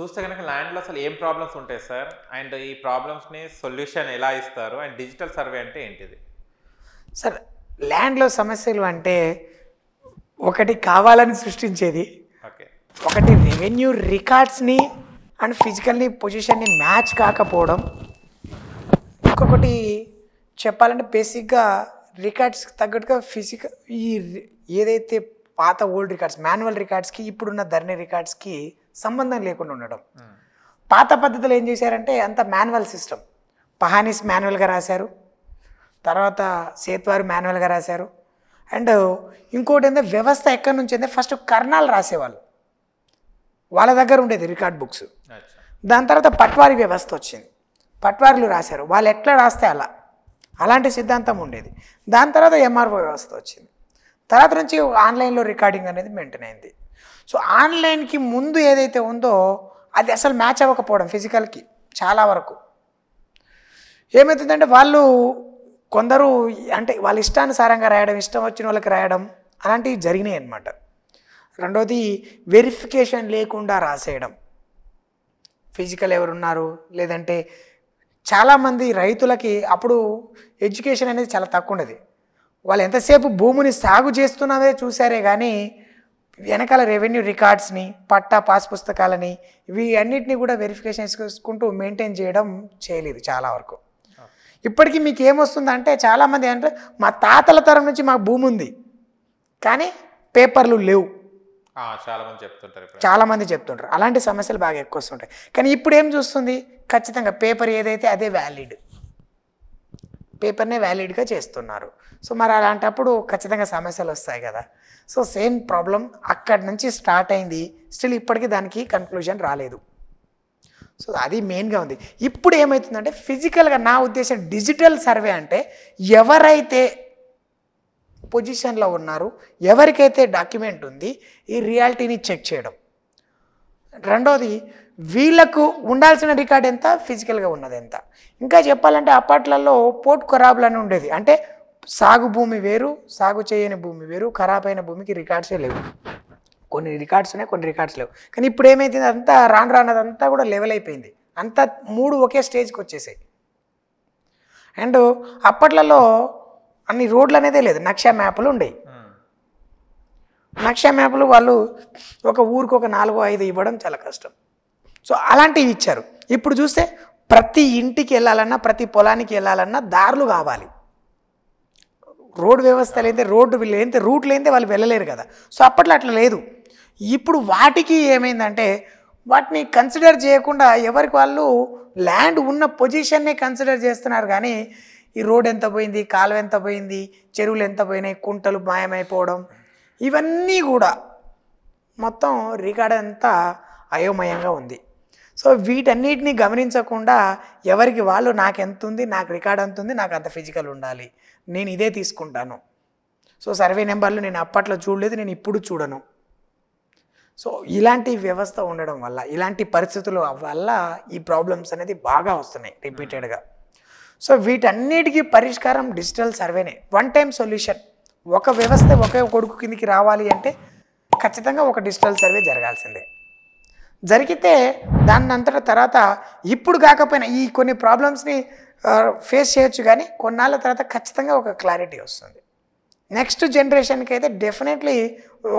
చూస్తే గనక ల్యాండ్‌లో అసలు ఏం ప్రాబ్లమ్స్ ఉంటాయి సార్? అండ్ ఈ ప్రాబ్లమ్స్‌ని సొల్యూషన్ ఎలా ఇస్తారు? అండ్ డిజిటల్ సర్వే అంటే ఏంటిది? సార్ ల్యాండ్లో సమస్యలు అంటే ఒకటి కావాలని సృష్టించేది, ఓకే. ఒకటి రెవెన్యూ రికార్డ్స్ని అండ్ ఫిజికల్ని పొజిషన్ని మ్యాచ్ కాకపోవడం, ఇంకొకటి చెప్పాలంటే బేసిక్గా రికార్డ్స్కి తగ్గట్టుగా ఏదైతే పాత ఓల్డ్ రికార్డ్స్ మాన్యువల్ రికార్డ్స్కి ఇప్పుడున్న ధరణి రికార్డ్స్కి సంబంధం లేకుండా ఉండడం. పాత పద్ధతులు ఏం చేశారంటే అంత మాన్యువల్ సిస్టమ్, పహానీస్ మాన్యువల్గా రాశారు, తర్వాత సేత్వారు మాన్యువల్గా రాశారు. అండ్ ఇంకోటి ఏంటంటే వ్యవస్థ ఎక్కడి నుంచి అంటే ఫస్ట్ కర్ణాలు రాసేవాళ్ళు, వాళ్ళ దగ్గర ఉండేది రికార్డ్ బుక్స్. దాని తర్వాత పట్వారీ వ్యవస్థ వచ్చింది, పట్వారీలు రాశారు, వాళ్ళు ఎట్లా రాస్తే అలాంటి సిద్ధాంతం ఉండేది. దాని తర్వాత ఎంఆర్ఓ వ్యవస్థ వచ్చింది, తర్వాత నుంచి ఆన్లైన్లో రికార్డింగ్ అనేది మెయింటైన్ అయింది. సో ఆన్లైన్కి ముందు ఏదైతే ఉందో అది అసలు మ్యాచ్ అవ్వకపోవడం ఫిజికల్కి చాలా వరకు ఏమవుతుందంటే వాళ్ళు కొందరు అంటే వాళ్ళ ఇష్టానుసారంగా రాయడం, ఇష్టం వచ్చిన వాళ్ళకి రాయడం అలాంటివి జరిగినాయి అన్నమాట. రెండోది వెరిఫికేషన్ లేకుండా రాసేయడం, ఫిజికల్ ఎవరున్నారు లేదంటే చాలామంది రైతులకి అప్పుడు ఎడ్యుకేషన్ అనేది చాలా తక్కువ ఉండేది. వాళ్ళు ఎంతసేపు భూమిని సాగు చేస్తున్నదే చూసారే కానీ వెనకాల రెవెన్యూ రికార్డ్స్ని, పట్టా పాస్ పుస్తకాలని ఇవి అన్నిటినీ కూడా వెరిఫికేషన్ చేసుకుంటూ మెయింటైన్ చేయడం చేయలేదు చాలా వరకు. ఇప్పటికీ మీకు ఏమొస్తుందంటే చాలామంది అంటే మా తాతల తరం నుంచి మాకు భూమి ఉంది కానీ పేపర్లు లేవు, చాలామంది చెప్తుంటారు. అలాంటి సమస్యలు బాగా ఎక్కువ వస్తుంటాయి. కానీ ఇప్పుడు ఏం చూస్తుంది, ఖచ్చితంగా పేపర్ ఏదైతే అదే వ్యాలిడ్, పేపర్నే వ్యాలిడ్గా చేస్తున్నారు. సో మరి అలాంటప్పుడు ఖచ్చితంగా సమస్యలు వస్తాయి కదా. సో సేమ్ ప్రాబ్లం అక్కడి నుంచి స్టార్ట్ అయింది, స్టిల్ ఇప్పటికీ దానికి కన్క్లూజన్ రాలేదు. సో అది మెయిన్గా ఉంది. ఇప్పుడు ఏమవుతుందంటే ఫిజికల్గా నా ఉద్దేశం డిజిటల్ సర్వే అంటే ఎవరైతే పొజిషన్లో ఉన్నారు, ఎవరికైతే డాక్యుమెంట్ ఉంది, ఈ రియాలిటీని చెక్ చేయడం. రెండోది వీళ్ళకు ఉండాల్సిన రికార్డ్ ఎంత, ఫిజికల్గా ఉన్నది ఎంత. ఇంకా చెప్పాలంటే అప్పట్లలో పోర్ట్ ఖరాబులు అని ఉండేది, అంటే సాగు భూమి వేరు, సాగు చేయని భూమి వేరు, ఖరాబ్ అయిన భూమికి రికార్డ్సే లేవు. కొన్ని రికార్డ్స్ ఉన్నాయి, కొన్ని రికార్డ్స్ లేవు. కానీ ఇప్పుడు ఏమైతుంది, అంతా రానదంతా కూడా లెవెల్ అయిపోయింది, అంతా మూడు ఒకే స్టేజ్కి వచ్చేసాయి. అండ్ అప్పట్లలో అన్ని రోడ్లు అనేదే లేదు, నక్షా మ్యాప్లు ఉండేవి. నక్షా మ్యాప్లు వాళ్ళు ఒక ఊరికి ఒక 4-5 ఇవ్వడం చాలా కష్టం. సో అలాంటివి ఇచ్చారు. ఇప్పుడు చూస్తే ప్రతి ఇంటికి వెళ్ళాలన్నా, ప్రతి పొలానికి వెళ్ళాలన్నా దారులు కావాలి. రోడ్డు వ్యవస్థ లేదే, రోడ్డు లేనితే, రూట్ లేనిదే వాళ్ళు వెళ్ళలేరు కదా. సో అప్పట్లో అట్లా లేదు. ఇప్పుడు వాటికి ఏమైందంటే వాటిని కన్సిడర్ చేయకుండా ఎవరికి వాళ్ళు ల్యాండ్ ఉన్న పొజిషన్నే కన్సిడర్ చేస్తున్నారు. కానీ ఈ రోడ్ ఎంత పోయింది, కాలువ ఎంత పోయింది, చెరువులు ఎంత పోయినాయి, కుంటలు మాయమైపోవడం, ఇవన్నీ కూడా మొత్తం రికార్డ్ అంతా అయోమయంగా ఉంది. సో వీటన్నిటిని గమనించకుండా ఎవరికి వాళ్ళు నాకు ఎంత ఉంది, నాకు రికార్డ్ ఎంత ఉంది, నాకు అంత ఫిజికల్ ఉండాలి, నేను ఇదే తీసుకుంటాను. సో సర్వే నెంబర్లు నేను అప్పట్లో చూడలేదు, నేను ఇప్పుడు చూడను. సో ఇలాంటి వ్యవస్థ ఉండడం వల్ల, ఇలాంటి పరిస్థితుల వల్ల ఈ ప్రాబ్లమ్స్ అనేది బాగా వస్తున్నాయి రిపీటెడ్గా. సో వీటన్నిటికీ పరిష్కారం డిజిటల్ సర్వేనే, వన్ టైం సొల్యూషన్. ఒక వ్యవస్థ ఒకే కొడుకు కిందికి రావాలి అంటే ఖచ్చితంగా ఒక డిజిటల్ సర్వే జరగాల్సిందే. జరిగితే దాని అంతటా తర్వాత ఇప్పుడు కాకపోయినా ఈ కొన్ని ప్రాబ్లమ్స్ని ఫేస్ చేయొచ్చు, కానీ కొన్నాళ్ళ తర్వాత ఖచ్చితంగా ఒక క్లారిటీ వస్తుంది. నెక్స్ట్ జనరేషన్కి అయితే డెఫినెట్లీ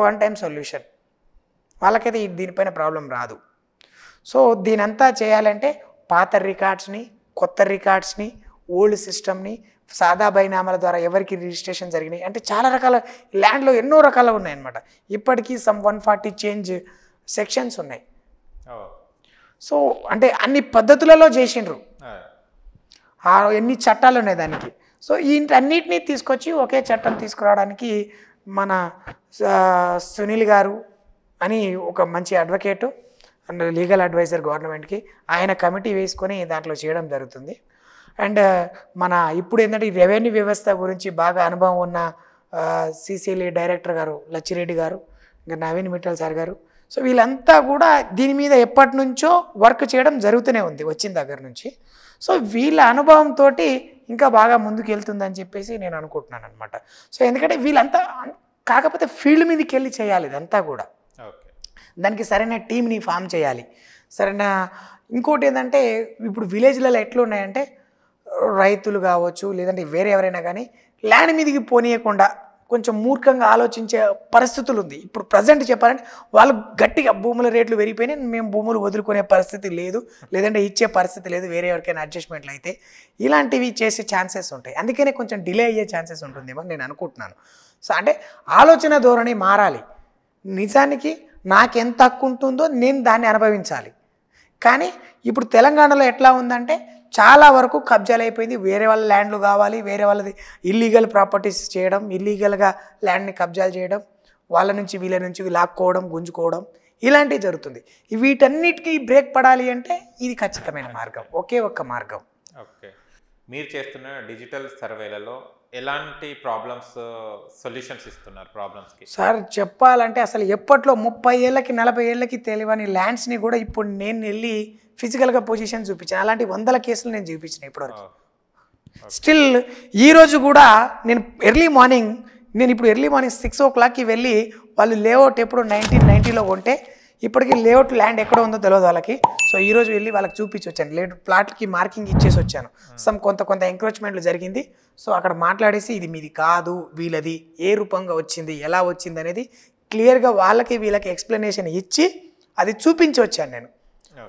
వన్ టైం సొల్యూషన్, వాళ్ళకైతే దీనిపైన ప్రాబ్లం రాదు. సో దీనంతా చేయాలంటే పాత రికార్డ్స్ని, కొత్త రికార్డ్స్ని, ఓల్డ్ సిస్టమ్ని, సాదా బైనామాల ద్వారా ఎవరికి రిజిస్ట్రేషన్ జరిగినాయి అంటే చాలా రకాల ల్యాండ్లో ఎన్నో రకాలు ఉన్నాయన్నమాట. ఇప్పటికీ సమ్ 140 చేంజ్ సెక్షన్స్ ఉన్నాయి. సో అంటే అన్ని పద్ధతులలో చేసిండ్రు, ఎన్ని చట్టాలు ఉన్నాయి దానికి. సో వీటన్నిటినీ తీసుకొచ్చి ఒకే చట్టం తీసుకురావడానికి మన సునీల్ గారు అని ఒక మంచి అడ్వకేటు అండ్ లీగల్ అడ్వైజర్ గవర్నమెంట్కి, ఆయన కమిటీ వేసుకొని దాంట్లో చేయడం జరుగుతుంది. అండ్ మన ఇప్పుడు ఏంటంటే ఈ రెవెన్యూ వ్యవస్థ గురించి బాగా అనుభవం ఉన్న సిసిఎల్ఏ డైరెక్టర్ గారు లచ్చిరెడ్డి గారు, ఇంకా నవీన్ మిట్టల్ సార్ గారు, సో వీళ్ళంతా కూడా దీని మీద ఎప్పటి నుంచో వర్క్ చేయడం జరుగుతూనే ఉంది వచ్చిన దగ్గర నుంచి. సో వీళ్ళ అనుభవంతో ఇంకా బాగా ముందుకు వెళ్తుందని చెప్పేసి నేను అనుకుంటున్నాను అనమాట. సో ఎందుకంటే వీళ్ళంతా కాకపోతే ఫీల్డ్ మీదకి వెళ్ళి చేయాలి ఇదంతా కూడా, దానికి సరైన టీంని ఫామ్ చేయాలి, సరేనా. ఇంకోటి ఏంటంటే ఇప్పుడు విలేజ్లలో ఎట్లా ఉన్నాయంటే రైతులు కావచ్చు లేదంటే వేరే ఎవరైనా కానీ ల్యాండ్ మీదకి పోనీయకుండా కొంచెం మూర్ఖంగా ఆలోచించే పరిస్థితులు ఉంది. ఇప్పుడు ప్రజెంట్ చెప్పాలంటే వాళ్ళు గట్టిగా భూముల రేట్లు పెరిగిపోయినాయి, మేము భూములు వదులుకునే పరిస్థితి లేదు, లేదంటే ఇచ్చే పరిస్థితి లేదు, వేరే ఎవరికైనా అడ్జస్ట్మెంట్లు అయితే ఇలాంటివి చేసే ఛాన్సెస్ ఉంటాయి. అందుకనే కొంచెం డిలే అయ్యే ఛాన్సెస్ ఉంటుందేమో నేను అనుకుంటున్నాను. సో అంటే ఆలోచన ధోరణి మారాలి. నిజానికి నాకెంత హక్కు ఉంటుందో నేను దాన్ని అనుభవించాలి. కానీ ఇప్పుడు తెలంగాణలో ఎట్లా ఉందంటే చాలా వరకు కబ్జాలు అయిపోయింది. వేరే వాళ్ళ ల్యాండ్లు కావాలి, వేరే వాళ్ళది ఇల్లీగల్ ప్రాపర్టీస్ చేయడం, ఇల్లీగల్గా ల్యాండ్ని కబ్జాలు చేయడం, వాళ్ళ నుంచి వీళ్ళ నుంచి లాక్కోవడం, గుంజుకోవడం ఇలాంటివి జరుగుతుంది. వీటన్నిటికీ బ్రేక్ పడాలి అంటే ఇది ఖచ్చితమైన మార్గం, ఒకే ఒక్క మార్గం. ఓకే, మీరు చేస్తున్న డిజిటల్ సర్వేలలో ఎలాంటి ప్రాబ్లమ్స్ సొల్యూషన్స్ ఇస్తున్నారు ప్రాబ్లమ్స్కి? సార్ చెప్పాలంటే అసలు ఎప్పట్లో 30 ఏళ్ళకి 40 ఏళ్ళకి తెలియని ల్యాండ్స్ని కూడా ఇప్పుడు నేను వెళ్ళి ఫిజికల్గా పొజిషన్ చూపించాను. అలాంటి 100 కేసులు నేను చూపించిన ఇప్పటివరకు. స్టిల్ ఈరోజు కూడా నేను ఎర్లీ మార్నింగ్ 6 o'clockకి వెళ్ళి వాళ్ళు లేఅవుట్ ఎప్పుడు 1990లో కొంటే ఇప్పటికీ లేఅవుట్ ల్యాండ్ ఎక్కడ ఉందో తెలియదు వాళ్ళకి. సో ఈరోజు వెళ్ళి వాళ్ళకి చూపించి వచ్చాను, లేఅవుట్ ప్లాట్కి మార్కింగ్ ఇచ్చేసి వచ్చాను. కొంత ఎంక్రోచ్మెంట్లు జరిగింది. సో అక్కడ మాట్లాడేసి ఇది మీది కాదు, వీళ్ళది ఏ రూపంగా వచ్చింది, ఎలా వచ్చింది అనేది క్లియర్గా వాళ్ళకి వీళ్ళకి ఎక్స్ప్లెనేషన్ ఇచ్చి అది చూపించి వచ్చాను నేను.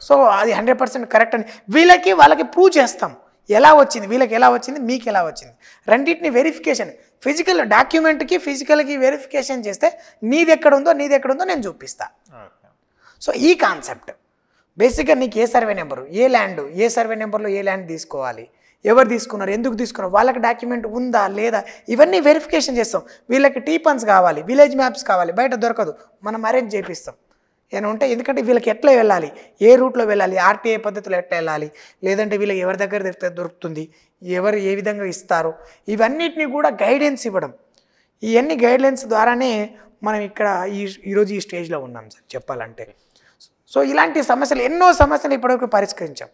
సో అది 100% కరెక్ట్ అని వాళ్ళకి ప్రూవ్ చేస్తాం. ఎలా వచ్చింది, వీళ్ళకి ఎలా వచ్చింది, మీకు ఎలా వచ్చింది, రెండింటిని వెరిఫికేషన్ ఫిజికల్ డాక్యుమెంట్కి ఫిజికల్కి వెరిఫికేషన్ చేస్తే నీది ఎక్కడ ఉందో నేను చూపిస్తా. సో ఈ కాన్సెప్ట్ బేసిక్గా నీకు ఏ సర్వే నెంబరు, ఏ ల్యాండ్, ఏ సర్వే నెంబర్లో ఏ ల్యాండ్ తీసుకోవాలి, ఎవరు తీసుకున్నారు, ఎందుకు తీసుకున్నారు, వాళ్ళకి డాక్యుమెంట్ ఉందా లేదా, ఇవన్నీ వెరిఫికేషన్ చేస్తాం. వీళ్ళకి టీపన్స్ కావాలి, విలేజ్ మ్యాప్స్ కావాలి, బయట దొరకదు, మనం అరేంజ్ చేపిస్తాం. ఏమైనా ఉంటే ఎందుకంటే వీళ్ళకి ఎట్లా వెళ్ళాలి, ఏ రూట్లో వెళ్ళాలి, ఆర్టీఐ పద్ధతిలో ఎట్లా వెళ్ళాలి, లేదంటే వీళ్ళకి ఎవరి దగ్గర దొరుకుతుంది, ఎవరు ఏ విధంగా ఇస్తారు, ఇవన్నిటిని కూడా గైడెన్స్ ఇవ్వడం. ఇవన్నీ గైడ్లైన్స్ ద్వారానే మనం ఇక్కడ ఈరోజు ఈ స్టేజ్లో ఉన్నాం సార్ చెప్పాలంటే. సో ఇలాంటి సమస్యలు ఎన్నో సమస్యలు ఇప్పటివరకు పరిష్కరించాం.